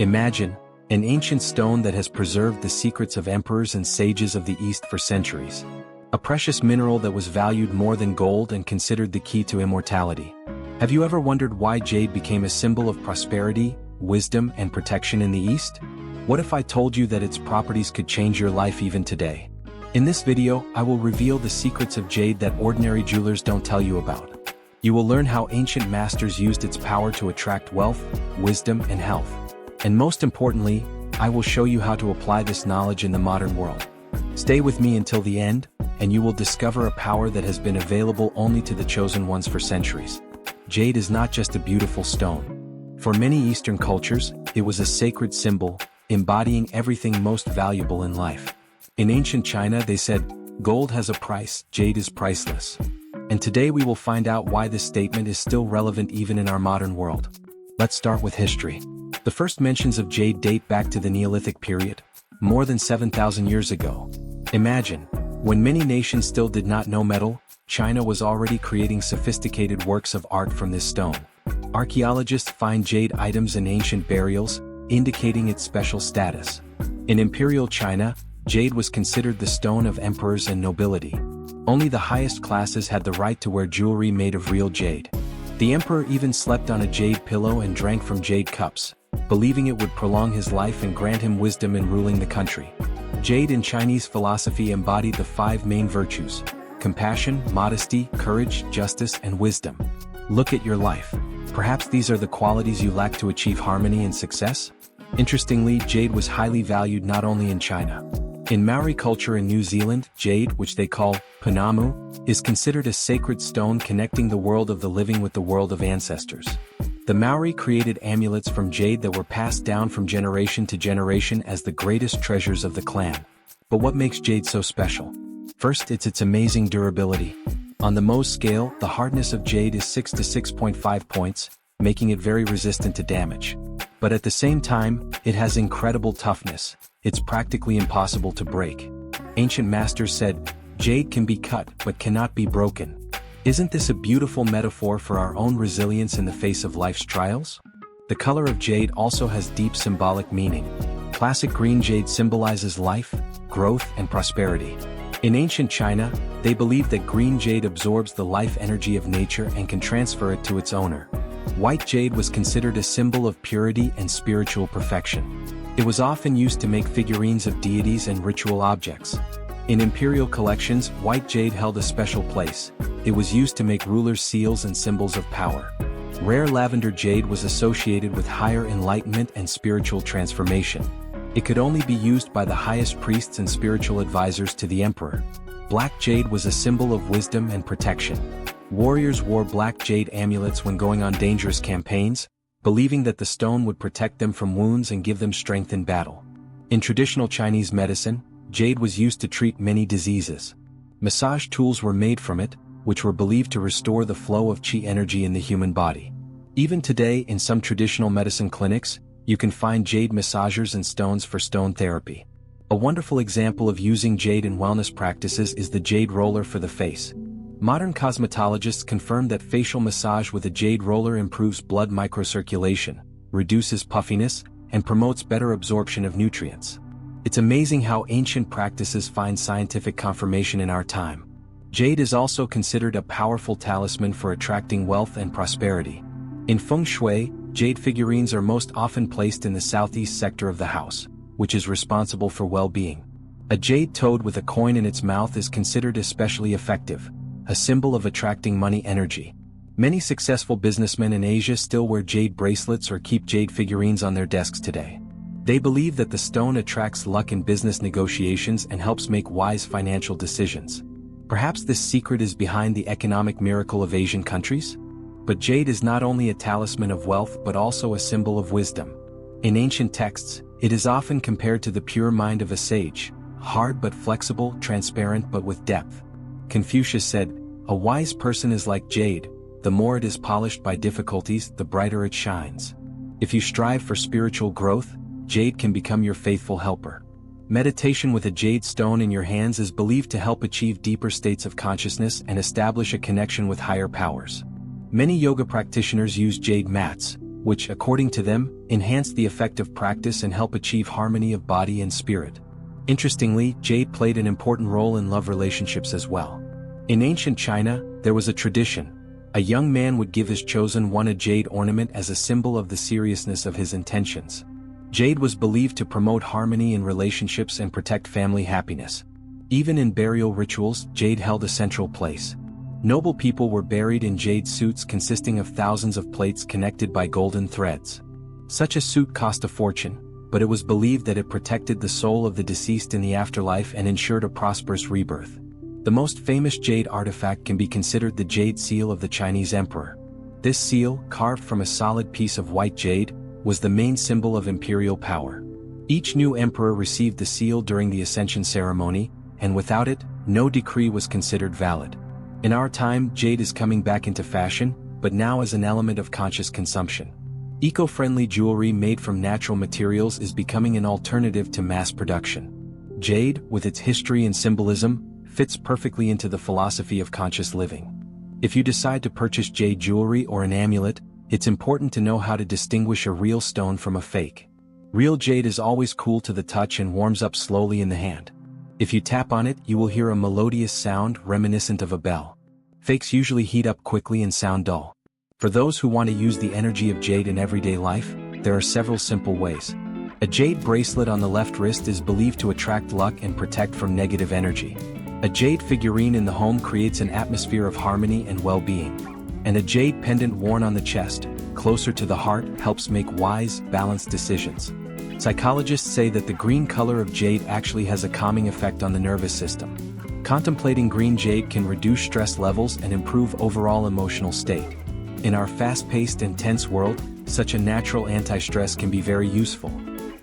Imagine, an ancient stone that has preserved the secrets of emperors and sages of the East for centuries. A precious mineral that was valued more than gold and considered the key to immortality. Have you ever wondered why jade became a symbol of prosperity, wisdom, and protection in the East? What if I told you that its properties could change your life even today? In this video, I will reveal the secrets of jade that ordinary jewelers don't tell you about. You will learn how ancient masters used its power to attract wealth, wisdom, and health. And most importantly, I will show you how to apply this knowledge in the modern world. Stay with me until the end, and you will discover a power that has been available only to the chosen ones for centuries. Jade is not just a beautiful stone. For many Eastern cultures, it was a sacred symbol, embodying everything most valuable in life. In ancient China, they said, "Gold has a price, jade is priceless." And today we will find out why this statement is still relevant even in our modern world. Let's start with history. The first mentions of jade date back to the Neolithic period, more than 7,000 years ago. Imagine, when many nations still did not know metal, China was already creating sophisticated works of art from this stone. Archaeologists find jade items in ancient burials, indicating its special status. In imperial China, jade was considered the stone of emperors and nobility. Only the highest classes had the right to wear jewelry made of real jade. The emperor even slept on a jade pillow and drank from jade cups, believing it would prolong his life and grant him wisdom in ruling the country. Jade in Chinese philosophy embodied the 5 main virtues: compassion, modesty, courage, justice, and wisdom. Look at your life. Perhaps these are the qualities you lack to achieve harmony and success? Interestingly, jade was highly valued not only in China. In Maori culture in New Zealand, jade, which they call punamu, is considered a sacred stone connecting the world of the living with the world of ancestors. The Maori created amulets from jade that were passed down from generation to generation as the greatest treasures of the clan. But what makes jade so special? First, it's its amazing durability. On the Mohs scale, the hardness of jade is 6 to 6.5 points, making it very resistant to damage. But at the same time, it has incredible toughness. It's practically impossible to break. Ancient masters said, "Jade can be cut but cannot be broken." Isn't this a beautiful metaphor for our own resilience in the face of life's trials? The color of jade also has deep symbolic meaning. Classic green jade symbolizes life, growth, and prosperity. In ancient China, they believed that green jade absorbs the life energy of nature and can transfer it to its owner. White jade was considered a symbol of purity and spiritual perfection. It was often used to make figurines of deities and ritual objects. In imperial collections, white jade held a special place. It was used to make rulers' seals and symbols of power. Rare lavender jade was associated with higher enlightenment and spiritual transformation. It could only be used by the highest priests and spiritual advisors to the emperor. Black jade was a symbol of wisdom and protection. Warriors wore black jade amulets when going on dangerous campaigns, believing that the stone would protect them from wounds and give them strength in battle. In traditional Chinese medicine, jade was used to treat many diseases. Massage tools were made from it, which were believed to restore the flow of qi energy in the human body. Even today, in some traditional medicine clinics, you can find jade massagers and stones for stone therapy. A wonderful example of using jade in wellness practices is the jade roller for the face. Modern cosmetologists confirm that facial massage with a jade roller improves blood microcirculation, reduces puffiness, and promotes better absorption of nutrients. It's amazing how ancient practices find scientific confirmation in our time. Jade is also considered a powerful talisman for attracting wealth and prosperity. In Feng Shui, jade figurines are most often placed in the southeast sector of the house, which is responsible for well-being. A jade toad with a coin in its mouth is considered especially effective, a symbol of attracting money energy. Many successful businessmen in Asia still wear jade bracelets or keep jade figurines on their desks today. They believe that the stone attracts luck in business negotiations and helps make wise financial decisions. Perhaps this secret is behind the economic miracle of Asian countries? But jade is not only a talisman of wealth but also a symbol of wisdom. In ancient texts, it is often compared to the pure mind of a sage, hard but flexible, transparent but with depth. Confucius said, "A wise person is like jade, the more it is polished by difficulties, the brighter it shines." If you strive for spiritual growth, jade can become your faithful helper. Meditation with a jade stone in your hands is believed to help achieve deeper states of consciousness and establish a connection with higher powers. Many yoga practitioners use jade mats, which, according to them, enhance the effect of practice and help achieve harmony of body and spirit. Interestingly, jade played an important role in love relationships as well. In ancient China, there was a tradition. A young man would give his chosen one a jade ornament as a symbol of the seriousness of his intentions. Jade was believed to promote harmony in relationships and protect family happiness. Even in burial rituals, jade held a central place. Noble people were buried in jade suits consisting of thousands of plates connected by golden threads. Such a suit cost a fortune, but it was believed that it protected the soul of the deceased in the afterlife and ensured a prosperous rebirth. The most famous jade artifact can be considered the jade seal of the Chinese emperor. This seal, carved from a solid piece of white jade, was the main symbol of imperial power. Each new emperor received the seal during the ascension ceremony, and without it, no decree was considered valid. In our time, jade is coming back into fashion, but now as an element of conscious consumption. Eco-friendly jewelry made from natural materials is becoming an alternative to mass production. Jade, with its history and symbolism, fits perfectly into the philosophy of conscious living. If you decide to purchase jade jewelry or an amulet, it's important to know how to distinguish a real stone from a fake. Real jade is always cool to the touch and warms up slowly in the hand. If you tap on it, you will hear a melodious sound reminiscent of a bell. Fakes usually heat up quickly and sound dull. For those who want to use the energy of jade in everyday life, there are several simple ways. A jade bracelet on the left wrist is believed to attract luck and protect from negative energy. A jade figurine in the home creates an atmosphere of harmony and well-being. And a jade pendant worn on the chest, closer to the heart, helps make wise, balanced decisions. Psychologists say that the green color of jade actually has a calming effect on the nervous system. Contemplating green jade can reduce stress levels and improve overall emotional state. In our fast-paced and tense world, such a natural anti-stress can be very useful.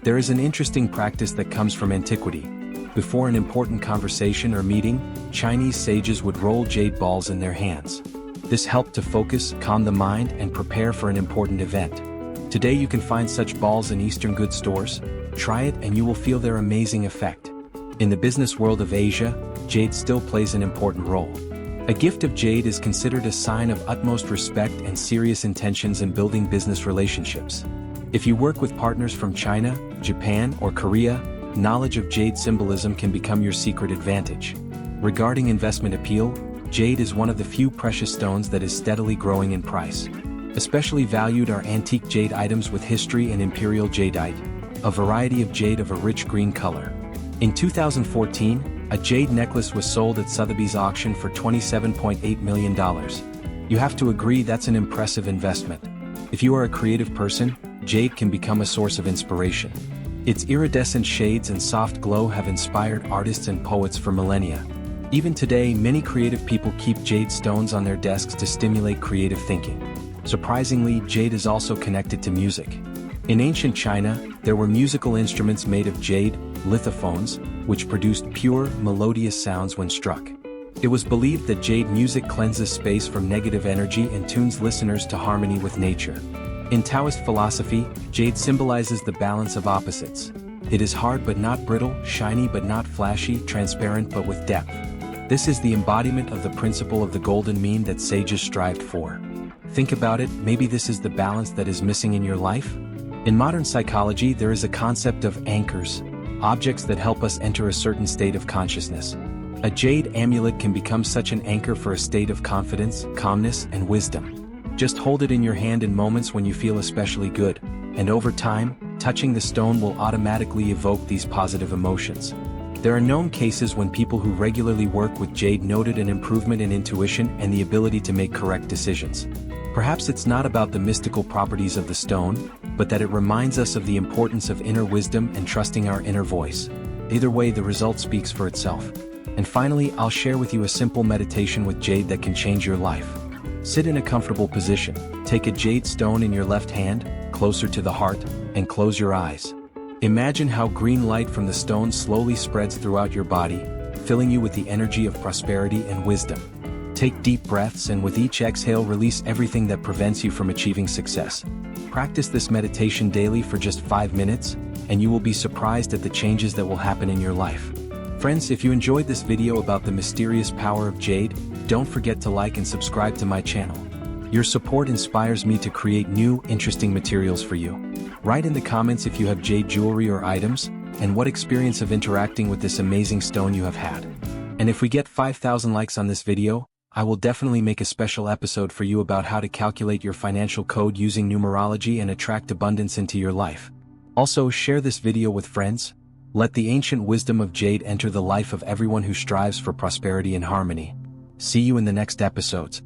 There is an interesting practice that comes from antiquity. Before an important conversation or meeting, Chinese sages would roll jade balls in their hands. This helped to focus, calm the mind, and prepare for an important event. Today you can find such balls in Eastern goods stores. Try it and you will feel their amazing effect. In the business world of Asia, jade still plays an important role. A gift of jade is considered a sign of utmost respect and serious intentions in building business relationships. If you work with partners from China, Japan, or Korea, knowledge of jade symbolism can become your secret advantage. Regarding investment appeal, jade is one of the few precious stones that is steadily growing in price. Especially valued are antique jade items with history and imperial jadeite, a variety of jade of a rich green color. In 2014, a jade necklace was sold at Sotheby's auction for $27.8 million. You have to agree that's an impressive investment. If you are a creative person, jade can become a source of inspiration. Its iridescent shades and soft glow have inspired artists and poets for millennia. Even today, many creative people keep jade stones on their desks to stimulate creative thinking. Surprisingly, jade is also connected to music. In ancient China, there were musical instruments made of jade, lithophones, which produced pure, melodious sounds when struck. It was believed that jade music cleanses space from negative energy and tunes listeners to harmony with nature. In Taoist philosophy, jade symbolizes the balance of opposites. It is hard but not brittle, shiny but not flashy, transparent but with depth. This is the embodiment of the principle of the golden mean that sages strived for. Think about it, maybe this is the balance that is missing in your life? In modern psychology, there is a concept of anchors, objects that help us enter a certain state of consciousness. A jade amulet can become such an anchor for a state of confidence, calmness, and wisdom. Just hold it in your hand in moments when you feel especially good, and over time, touching the stone will automatically evoke these positive emotions. There are known cases when people who regularly work with jade noted an improvement in intuition and the ability to make correct decisions. Perhaps it's not about the mystical properties of the stone, but that it reminds us of the importance of inner wisdom and trusting our inner voice. Either way, the result speaks for itself. And finally, I'll share with you a simple meditation with jade that can change your life. Sit in a comfortable position, take a jade stone in your left hand, closer to the heart, and close your eyes. Imagine how green light from the stone slowly spreads throughout your body, filling you with the energy of prosperity and wisdom. Take deep breaths and with each exhale release everything that prevents you from achieving success. Practice this meditation daily for just 5 minutes, and you will be surprised at the changes that will happen in your life. Friends, if you enjoyed this video about the mysterious power of jade, don't forget to like and subscribe to my channel. Your support inspires me to create new, interesting materials for you. Write in the comments if you have jade jewelry or items, and what experience of interacting with this amazing stone you have had. And if we get 5,000 likes on this video, I will definitely make a special episode for you about how to calculate your financial code using numerology and attract abundance into your life. Also, share this video with friends. Let the ancient wisdom of Jade enter the life of everyone who strives for prosperity and harmony. See you in the next episodes.